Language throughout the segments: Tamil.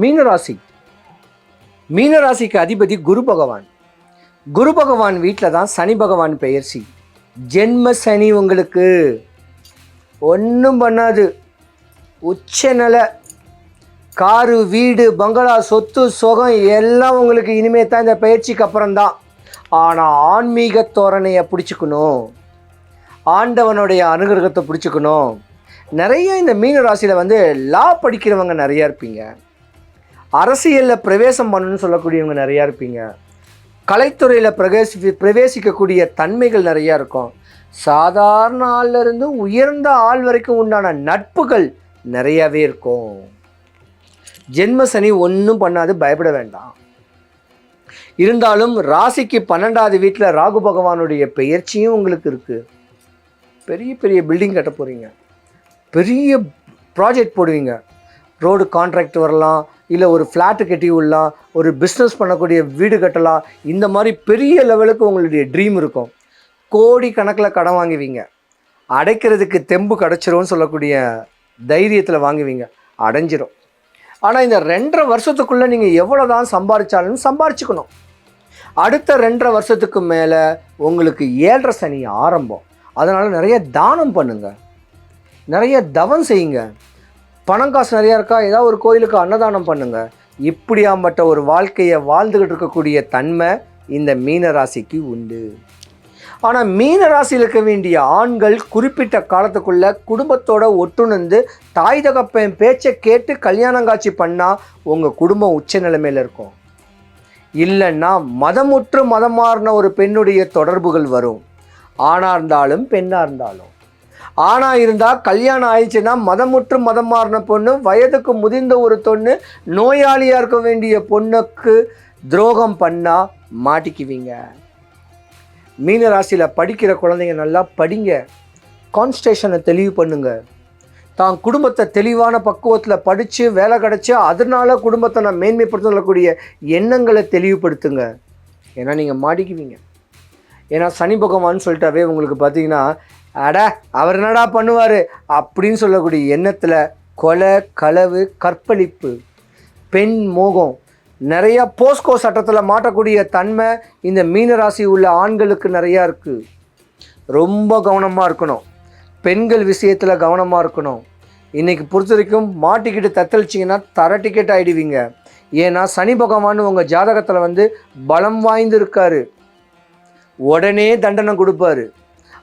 மீனராசி. மீனராசிக்கு அதிபதி குரு பகவான். குரு பகவான் வீட்டில் தான் சனி பகவான் பெயர்ச்சி. ஜென்ம சனி உங்களுக்கு ஒன்றும் பண்ணாது. உச்ச நிலை. காரு, வீடு, பங்களா, சொத்து, சுகம் எல்லாம் உங்களுக்கு இனிமே தான் இந்த பயிற்சிக்கு அப்புறம்தான். ஆனால் ஆன்மீக தோரணையை பிடிச்சிக்கணும், ஆண்டவனுடைய அனுகிரகத்தை பிடிச்சிக்கணும். நிறைய இந்த மீன ராசியில் லா படிக்கிறவங்க நிறையா இருப்பீங்க. அரசியலில் பிரவேசம் பண்ணணும்னு சொல்லக்கூடியவங்க நிறையா இருப்பீங்க. கலைத்துறையில் பிரவேசிக்கக்கூடிய தன்மைகள் நிறையா இருக்கும். சாதாரண ஆள்லேருந்து உயர்ந்த ஆள் வரைக்கும் உண்டான நட்புகள் நிறையாவே இருக்கும். ஜென்ம சனி ஒன்றும் பண்ணாது, பயப்பட வேண்டாம். இருந்தாலும் ராசிக்கு 12வது வீட்டில் ராகு பகவானுடைய பெயர்ச்சியும் உங்களுக்கு இருக்குது. பெரிய பெரிய பில்டிங் கட்ட போகிறீங்க, பெரிய ப்ராஜெக்ட் போடுவீங்க. ரோடு கான்ட்ராக்ட் வரலாம், இல்லை ஒரு ஃப்ளாட்டு கட்டி விடலாம், ஒரு பிஸ்னஸ் பண்ணக்கூடிய வீடு கட்டலாம். இந்த மாதிரி பெரிய லெவலுக்கு உங்களுடைய ட்ரீம் இருக்கும். கோடி கணக்கில் கடன் வாங்குவீங்க. அடைக்கிறதுக்கு தெம்பு கிடச்சிரும்னு சொல்லக்கூடிய தைரியத்தில் வாங்குவீங்க, அடைஞ்சிரும். ஆனால் இந்த 2.5 வருஷத்துக்குள்ளே நீங்கள் எவ்வளோ தான் சம்பாதிச்சாலும் சம்பாரிச்சுக்கணும். அடுத்த 2.5 வருஷத்துக்கு மேலே உங்களுக்கு 7.5 சனி ஆரம்பம். அதனால் நிறைய தானம் பண்ணுங்கள், நிறைய தவம் செய்யுங்க. பணம் காசு நிறையா இருக்கா, ஏதாவது ஒரு கோயிலுக்கு அன்னதானம் பண்ணுங்கள். இப்படியாம்பட்ட ஒரு வாழ்க்கையை வாழ்ந்துக்கிட்டு இருக்கக்கூடிய தன்மை இந்த மீன ராசிக்கு உண்டு. ஆனால் மீன ராசியில் இருக்க வேண்டிய ஆண்கள் குறிப்பிட்ட காலத்துக்குள்ளே குடும்பத்தோட ஒட்டுணர்ந்து தாய் தகப்பன் பேச்சை கேட்டு கல்யாணம் காட்சி பண்ணால் உங்கள் குடும்பம் உச்ச நிலைமையில் இருக்கும். இல்லைன்னா மதமுற்று மதம் மாறின ஒரு பெண்ணுடைய தொடர்புகள் வரும். ஆணாக இருந்தாலும் பெண்ணாக இருந்தாலும். ஆணாக இருந்தால் கல்யாணம் ஆயிடுச்சுன்னா மதமுற்று மதம் மாறின பொண்ணு, வயதுக்கு முதிர்ந்த ஒரு பொண்ணு, நோயாளியாக இருக்க வேண்டிய பொண்ணுக்கு துரோகம் பண்ணால் மாட்டிக்குவீங்க. மீன ராசியில் படிக்கிற குழந்தைங்க நல்லா படிங்க, கான்ஸ்டேஷனை தெளிவு பண்ணுங்க. தான் குடும்பத்தை தெளிவான பக்குவத்தில் படித்து வேலை கிடச்சி அதனால குடும்பத்தை நான் மேன்மைப்படுத்த சொல்லக்கூடிய எண்ணங்களை தெளிவுபடுத்துங்க. ஏன்னா நீங்கள் மாட்டிக்குவீங்க. ஏன்னா சனி பகவான்னு சொல்லிட்டாவே உங்களுக்கு பார்த்தீங்கன்னா, அட அவர் என்னடா பண்ணுவார் அப்படின்னு சொல்லக்கூடிய எண்ணத்தில் கொலை, களவு, கற்பழிப்பு, பெண் மோகம், நிறையா போஸ்கோ சட்டத்தில் மாட்டக்கூடிய தன்மை இந்த மீனராசி உள்ள ஆண்களுக்கு நிறையா இருக்குது. ரொம்ப கவனமாக இருக்கணும். பெண்கள் விஷயத்தில் கவனமாக இருக்கணும். இன்றைக்கி பொறுத்த வரைக்கும் மாட்டிக்கிட்டு தத்தளிச்சிங்கன்னா தர டிக்கெட் ஆகிடுவீங்க. ஏன்னா சனி பகவான் உங்கள் ஜாதகத்தில் பலம் வாய்ந்து இருக்காரு, உடனே தண்டனை கொடுப்பாரு.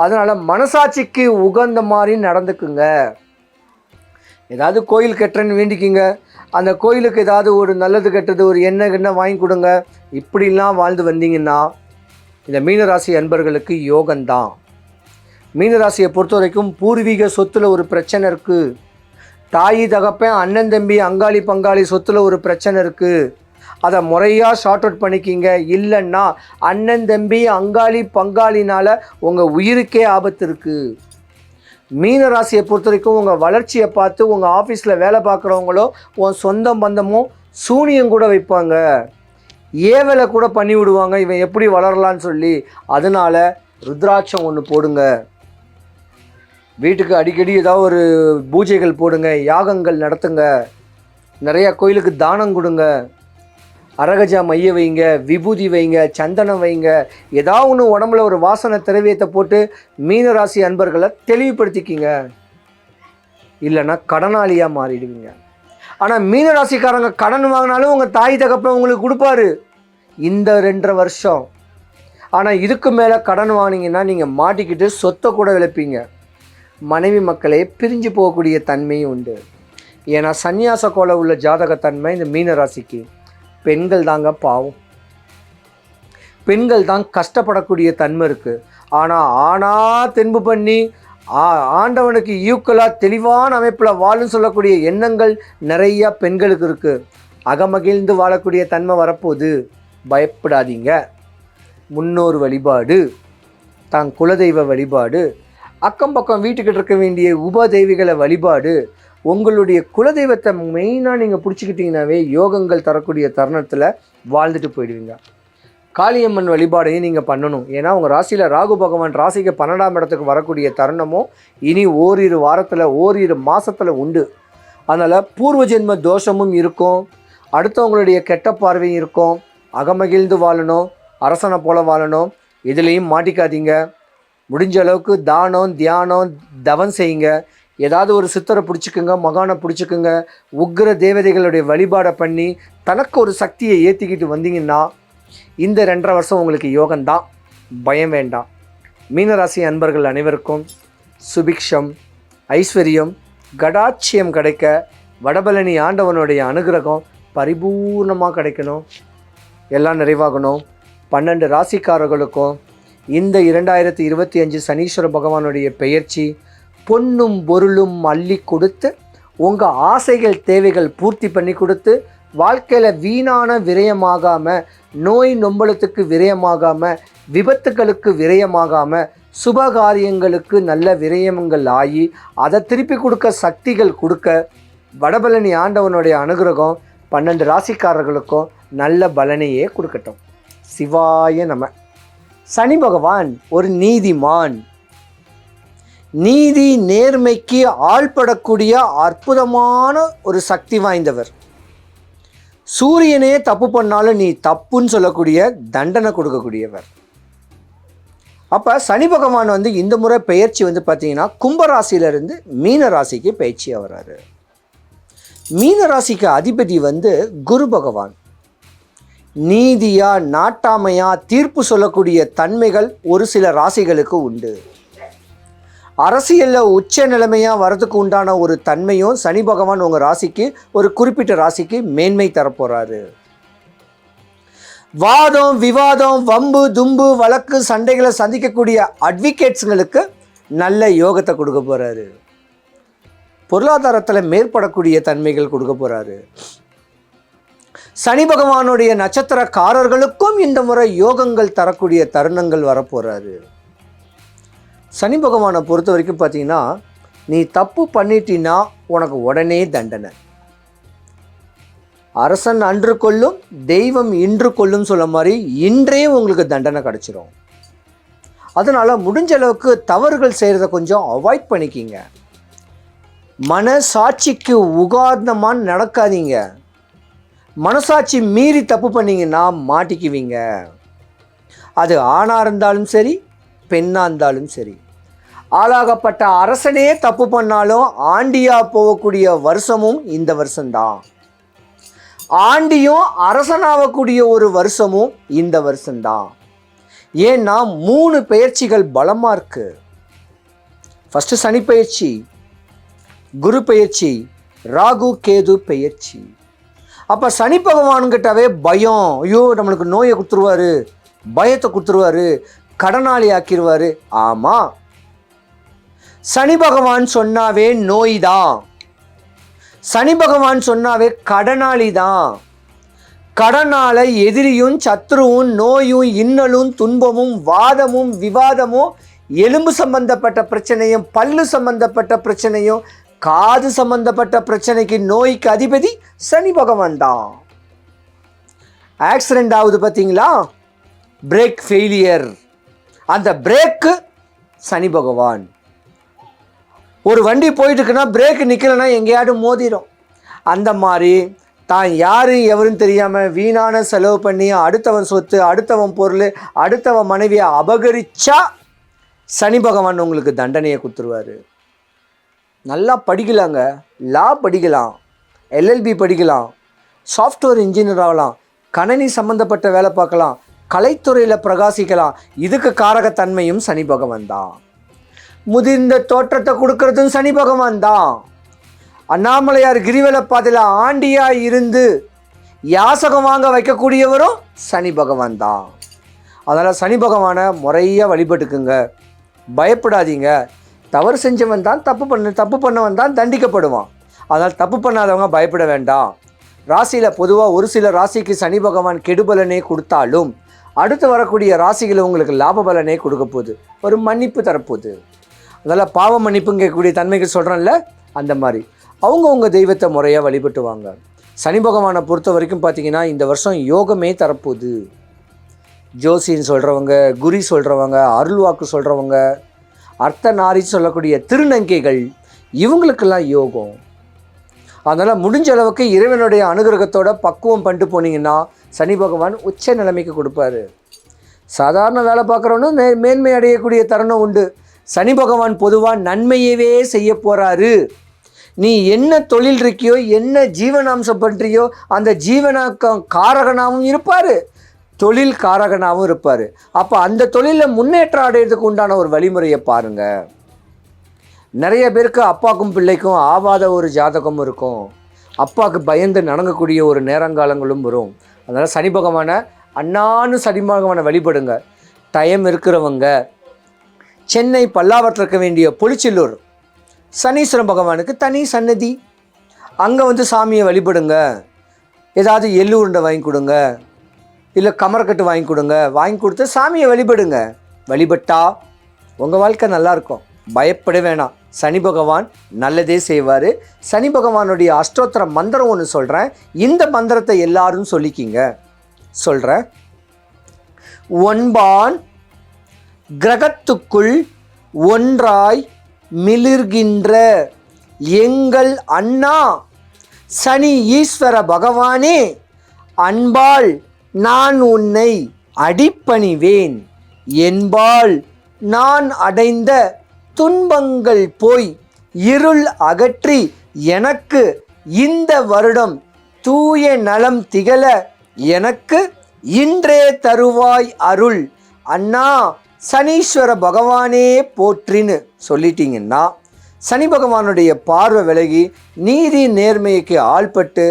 அதனால் மனசாட்சிக்கு உகந்த மாதிரி நடந்துக்குங்க. ஏதாவது கோயில் கட்டுறேன்னு வேண்டிக்கிங்க, அந்த கோயிலுக்கு ஏதாவது ஒரு நல்லது கெட்டது ஒரு எண்ணெய் வாங்கி கொடுங்க. இப்படிலாம் வாழ்ந்து வந்தீங்கன்னா இந்த மீனராசி அன்பர்களுக்கு யோகம்தான். மீனராசியை பொறுத்த வரைக்கும் பூர்வீக சொத்தில் ஒரு பிரச்சனை இருக்குது. தாய் தகப்பன், அண்ணன் தம்பி, அங்காளி பங்காளி சொத்தில் ஒரு பிரச்சனை இருக்குது. அதை முறையாக ஷார்ட் அவுட் பண்ணிக்கிங்க. இல்லைன்னா அண்ணன் தம்பி, அங்காளி பங்காளினால் உங்கள் உயிருக்கே ஆபத்து இருக்குது. மீன ராசியை பொறுத்த வரைக்கும் உங்கள் வளர்ச்சியை பார்த்து உங்கள் ஆஃபீஸில் வேலை பார்க்குறவங்களோ உன் சொந்த பந்தமும் சூனியம் கூட வைப்பாங்க, ஏவலை கூட பண்ணி விடுவாங்க, இவன் எப்படி வளரலான்னு சொல்லி. அதனால் ருத்ராட்சம் ஒன்று போடுங்க. வீட்டுக்கு அடிக்கடி ஏதாவது ஒரு பூஜைகள் போடுங்க, யாகங்கள் நடத்துங்க, நிறையா கோயிலுக்கு தானம் கொடுங்க, அரகஜா மைய வைங்க, விபூதி வைங்க, சந்தனம் வைங்க. ஏதாவது ஒன்று உடம்புல ஒரு வாசனை திரவியத்தை போட்டு மீனராசி அன்பர்களை தெளிவுபடுத்திக்கிங்க. இல்லைன்னா கடனாளியாக மாறிடுவீங்க. ஆனால் மீனராசிக்காரங்க கடன் வாங்கினாலும் உங்கள் தாய் தகப்பன் உங்களுக்கு கொடுப்பாரு இந்த 2.5 வருஷம். ஆனால் இதுக்கு மேலே கடன் வாங்கினீங்கன்னா நீங்கள் மாட்டிக்கிட்டு சொத்தை கூட இழப்பீங்க. மனைவி மக்களே பிரிஞ்சு போகக்கூடிய தன்மையும் உண்டு. ஏன்னா சந்நியாச கோல உள்ள ஜாதகத்தன்மை இந்த மீனராசிக்கு. பெண்கள் தாங்க பாவம், பெண்கள் தான் கஷ்டப்படக்கூடிய தன்மை இருக்குது. ஆனால் தென்பு பண்ணி ஆண்டவனுக்கு ஈக்குவலாக தெளிவான அமைப்பில் வாழுன்னு சொல்லக்கூடிய எண்ணங்கள் நிறையா பெண்களுக்கு இருக்குது. அகமகிழ்ந்து வாழக்கூடிய தன்மை வரப்போகுது. பயப்படாதீங்க. முன்னோர் வழிபாடு, தான் குலதெய்வ வழிபாடு, அக்கம் பக்கம் வீட்டுக்கிட்ட இருக்க வேண்டிய உபதெய்விகளை வழிபாடு, உங்களுடைய குலதெய்வத்தை மெயினாக நீங்கள் பிடிச்சிக்கிட்டிங்கனாவே யோகங்கள் தரக்கூடிய தருணத்தில் வாழ்ந்துட்டு போயிடுவீங்க. காளியம்மன் வழிபாடையும் நீங்கள் பண்ணணும். ஏன்னா உங்கள் ராசியில் ராகு பகவான் ராசிக்கு 12ஆம் இடத்துக்கு வரக்கூடிய தருணமும் இனி ஓரிரு வாரத்தில் ஓரிரு மாதத்தில் உண்டு. அதனால் பூர்வ ஜென்ம தோஷமும் இருக்கும். அடுத்தவங்களுடைய கெட்ட பார்வை இருக்கும். அகமகிழ்ந்து வாழணும், அரசனை போல வாழணும். இதுலேயும் மாட்டிக்காதீங்க. முடிஞ்ச அளவுக்கு தானம், தியானம், தவம் செய்யுங்க. ஏதாவது ஒரு சித்தரை பிடிச்சிக்குங்க, மகானை பிடிச்சிக்குங்க. உக்ர தேவதைகளுடைய வழிபாடை பண்ணி தனக்கு ஒரு சக்தியை ஏற்றிக்கிட்டு வந்தீங்கன்னா இந்த 2.5 வருஷம் உங்களுக்கு யோகம்தான். பயம் வேண்டாம். மீனராசி அன்பர்கள் அனைவருக்கும் சுபிக்ஷம், ஐஸ்வர்யம், கடாட்சியம் கிடைக்க வடபழனி ஆண்டவனுடைய அனுகிரகம் பரிபூர்ணமாக கிடைக்கணும். எல்லாம் நிறைவாகணும். 12 ராசிக்காரர்களுக்கும் இந்த 2025 சனீஸ்வர பகவானுடைய பெயர்ச்சி பொன்னும் பொருளும் அள்ளி கொடுத்து உங்கள் ஆசைகள் தேவைகள் பூர்த்தி பண்ணி கொடுத்து வாழ்க்கையில் வீணான விரயமாகாமல், நோய் நொம்பலத்துக்கு விரயமாகாமல், விபத்துக்களுக்கு விரயமாகாமல், சுபகாரியங்களுக்கு நல்ல விரயங்கள் ஆகி அதை திருப்பி கொடுக்க சக்திகள் கொடுக்க வடபழனி ஆண்டவனுடைய அனுகிரகம் 12 ராசிக்காரர்களுக்கும் நல்ல பலனையே கொடுக்கட்டும். சிவாய நம. சனி பகவான் ஒரு நீதிமான். நீதி நேர்மைக்கு ஆள்படக்கூடிய அற்புதமான ஒரு சக்தி வாய்ந்தவர். சூரியனே தப்பு பண்ணாலும் நீ தப்புன்னு சொல்லக்கூடிய தண்டனை கொடுக்கக்கூடியவர். அப்போ சனி பகவான் இந்த முறை பெயர்ச்சி பார்த்தீங்கன்னா கும்பராசியிலிருந்து மீன ராசிக்கு பெயர்ச்சி ஆகிறாரு. மீன ராசிக்கு அதிபதி குரு பகவான். நீதியா நாட்டாமையா தீர்ப்பு சொல்லக்கூடிய தன்மைகள் ஒரு சில ராசிகளுக்கு உண்டு. அரசியலில் உச்ச நிலைமையாக வரதுக்கு உண்டான ஒரு தன்மையும் சனி பகவான் உங்கள் ராசிக்கு ஒரு குறிப்பிட்ட ராசிக்கு மேன்மை தரப்போகிறாரு. வாதம், விவாதம், வம்பு, தும்பு, வழக்கு, சண்டைகளை சந்திக்கக்கூடிய அட்வொகேட்ஸுங்களுக்கு நல்ல யோகத்தை கொடுக்க போகிறாரு. பொருளாதாரத்தில் மேற்படக்கூடிய தன்மைகள் கொடுக்க போகிறாரு. சனி பகவானுடைய நட்சத்திரக்காரர்களுக்கும் இந்த முறை யோகங்கள் தரக்கூடிய தருணங்கள் வரப்போகிறாரு. சனி பகவானை பொறுத்த வரைக்கும் பார்த்தீங்கன்னா, நீ தப்பு பண்ணிட்டீன்னா உனக்கு உடனே தண்டனை. அரசன் அன்று கொல்லும், தெய்வம் இன்று கொல்லும் சொல்ல மாதிரி இன்றே உங்களுக்கு தண்டனை கிடச்சிரும். அதனால் முடிஞ்ச அளவுக்கு தவறுகள் செய்கிறத கொஞ்சம் அவாய்ட் பண்ணிக்கிங்க. மனசாட்சிக்கு உகாதமாக நடக்காதீங்க. மனசாட்சி மீறி தப்பு பண்ணிங்கன்னா மாட்டிக்குவீங்க. அது ஆணாக இருந்தாலும் சரி, பெண்ணாக இருந்தாலும் சரி. ஆளாகப்பட்ட அரசனே தப்பு பண்ணாலும் ஆண்டியா போகக்கூடிய வருஷமும் இந்த வருஷம்தான். ஆண்டியும் அரசனாகக்கூடிய ஒரு வருஷமும் இந்த வருஷம்தான். ஏன்னா 3 பெயர்ச்சிகள் பலமாக இருக்கு. ஃபஸ்ட்டு சனி பெயர்ச்சி, குரு பெயர்ச்சி, ராகு கேது பெயர்ச்சி. அப்போ சனி பகவான்கிட்டவே பயம். ஐயோ நம்மளுக்கு நோயை கொடுத்துருவாரு, பயத்தை கொடுத்துருவாரு, கடனாளி ஆக்கிடுவார். ஆமாம், சனி பகவான் சொன்னாவே நோய் தான். சனி பகவான் சொன்னாவே கடனாளி தான். கடனால எதிரியும் சத்ருவும் நோயும் இன்னலும் துன்பமும் வாதமும் விவாதமும் எலும்பு சம்பந்தப்பட்ட பிரச்சனையும் பல்லு சம்பந்தப்பட்ட பிரச்சனையும் காது சம்பந்தப்பட்ட பிரச்சனைக்கு நோய்க்கு அதிபதி சனி பகவான் தான். ஆக்சிடென்ட் ஆகுது பார்த்தீங்களா, பிரேக் ஃபெயிலியர், அந்த பிரேக்கு சனி பகவான். ஒரு வண்டி போயிட்டு இருக்குன்னா பிரேக் நிற்கலைன்னா எங்கேயாவது மோதிடும். அந்த மாதிரி தான் யார் எவருன்னு தெரியாமல் வீணான செலவு பண்ணி அடுத்தவன் சொத்து, அடுத்தவன் பொருள், அடுத்தவன் மனைவியை அபகரிச்சா சனி பகவான் உங்களுக்கு தண்டனையை கொடுத்துருவார். நல்லா படிக்கலாங்க, லா படிக்கலாம், எல்எல்பி படிக்கலாம், சாஃப்ட்வேர் இன்ஜினியர் ஆகலாம், கணினி சம்மந்தப்பட்ட வேலை பார்க்கலாம், கலைத்துறையில் பிரகாசிக்கலாம். இதுக்கு காரகத்தன்மையும் சனி பகவான் தான். முதிர்ந்த தோற்றத்தை கொடுக்கறதும் சனி பகவான் தான். அண்ணாமலையார் கிரிவல பாதையில் ஆண்டியாக இருந்து யாசகம் வாங்க வைக்கக்கூடியவரும் சனி பகவான் தான். அதனால் சனி பகவானை முறையாக வழிபட்டுக்குங்க. பயப்படாதீங்க. தவறு செஞ்சவன் தான் தப்பு பண்ணவன் தான் தண்டிக்கப்படுவான். அதனால் தப்பு பண்ணாதவங்க பயப்பட வேண்டாம். ராசியில் பொதுவாக ஒரு சில ராசிக்கு சனி பகவான் கெடுபலனே கொடுத்தாலும் அடுத்து வரக்கூடிய ராசிகளை உங்களுக்கு லாப பலனே கொடுக்க போகுது, ஒரு மன்னிப்பு தரப்போகுது. அதனால் பாவ மன்னிப்புங்க கேட்கக்கூடிய தன்மைகள் சொல்கிறேன்ல, அந்த மாதிரி அவங்கவுங்க தெய்வத்தை முறையாக வழிபட்டுவாங்க. சனி பகவானை பொறுத்த வரைக்கும் பார்த்திங்கன்னா இந்த வருஷம் யோகமே தரப்போகுது. ஜோசின்னு சொல்கிறவங்க, குறி சொல்கிறவங்க, அருள்வாக்கு சொல்கிறவங்க, அர்த்த நாரி சொல்லக்கூடிய திருநங்கைகள், இவங்களுக்கெல்லாம் யோகம். அதனால் முடிஞ்ச அளவுக்கு இறைவனுடைய அனுகிரகத்தோட பக்குவம் பண்ணிட்டு போனீங்கன்னா சனி பகவான் உச்ச நிலைமைக்கு கொடுப்பாரு. சாதாரண வேலை பார்க்குறவனும் மேன்மை அடையக்கூடிய தருணம் உண்டு. சனி பகவான் பொதுவாக நன்மையவே செய்ய போகிறாரு. நீ என்ன தொழில் இருக்கியோ, என்ன ஜீவனாம்சம் பண்ணுறியோ, அந்த ஜீவனாக்கம் காரகனாகவும் இருப்பார், தொழில் காரகனாகவும் இருப்பார். அப்போ அந்த தொழிலில் முன்னேற்றம் அடையிறதுக்கு உண்டான ஒரு வழிமுறையை பாருங்கள். நிறைய பேருக்கு அப்பாவுக்கும் பிள்ளைக்கும் ஆவாத ஒரு ஜாதகம் இருக்கும். அப்பாவுக்கு பயந்து நடங்கக்கூடிய ஒரு நேரங்காலங்களும் வரும். அதனால் சனி பகவானை அண்ணான்னு சனி பகவானை வழிபடுங்க. டைம் இருக்கிறவங்க சென்னை பல்லாவரத்தில் இருக்க வேண்டிய பொலிச்செல்லூர் சனீஸ்வரன் பகவானுக்கு தனி சன்னதி, அங்கே சாமியை வழிபடுங்க. ஏதாவது எள்ளு உருண்டை வாங்கி கொடுங்க, இல்லை கமரக்கட்டு வாங்கி கொடுங்க. வாங்கி கொடுத்து சாமியை வழிபடுங்க. வழிபட்டா உங்கள் வாழ்க்கை நல்லாயிருக்கும். பயப்பட வேணாம். சனி பகவான் நல்லதே செய்வார். சனி பகவானுடைய அஷ்டோத்திர மந்திரம் ஒன்று சொல்கிறேன். இந்த மந்திரத்தை எல்லாரும் சொல்லிக்கிங்க. சொல்கிறேன். ஒன்பான் கிரகத்துக்குள் ஒன்றாய் மிளிர்கின்ற எங்கள் அண்ணா சனி ஈஸ்வர பகவானே, அன்பால் நான் உன்னை அடிப்பணிவேன். என்பால் நான் அடைந்த துன்பங்கள் போய் இருள் அகற்றி எனக்கு இந்த வருடம் தூய நலம் திகழ எனக்கு இன்றே தருவாய் அருள். அண்ணா சனீஸ்வர பகவானே போற்றின்னு சொல்லிட்டீங்கன்னா சனி பகவானுடைய பார்வை விலகி நீதி நேர்மைக்கு ஆள்பட்டு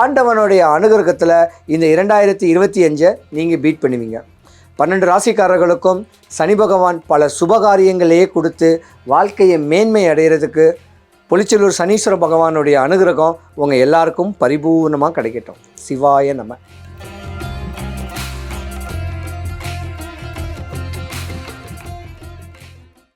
ஆண்டவனுடைய அனுகிரகத்தில் இந்த 2025 நீங்கள் பீட் பண்ணுவீங்க. 12 ராசிக்காரர்களுக்கும் சனி பகவான் பல சுபகாரியங்களையே கொடுத்து வாழ்க்கையை மேன்மை அடைகிறதுக்கு பொலிச்செல்லூர் சனீஸ்வர பகவானுடைய அனுகிரகம் உங்கள் எல்லாருக்கும் பரிபூர்ணமாக கிடைக்கட்டும். சிவாய நம.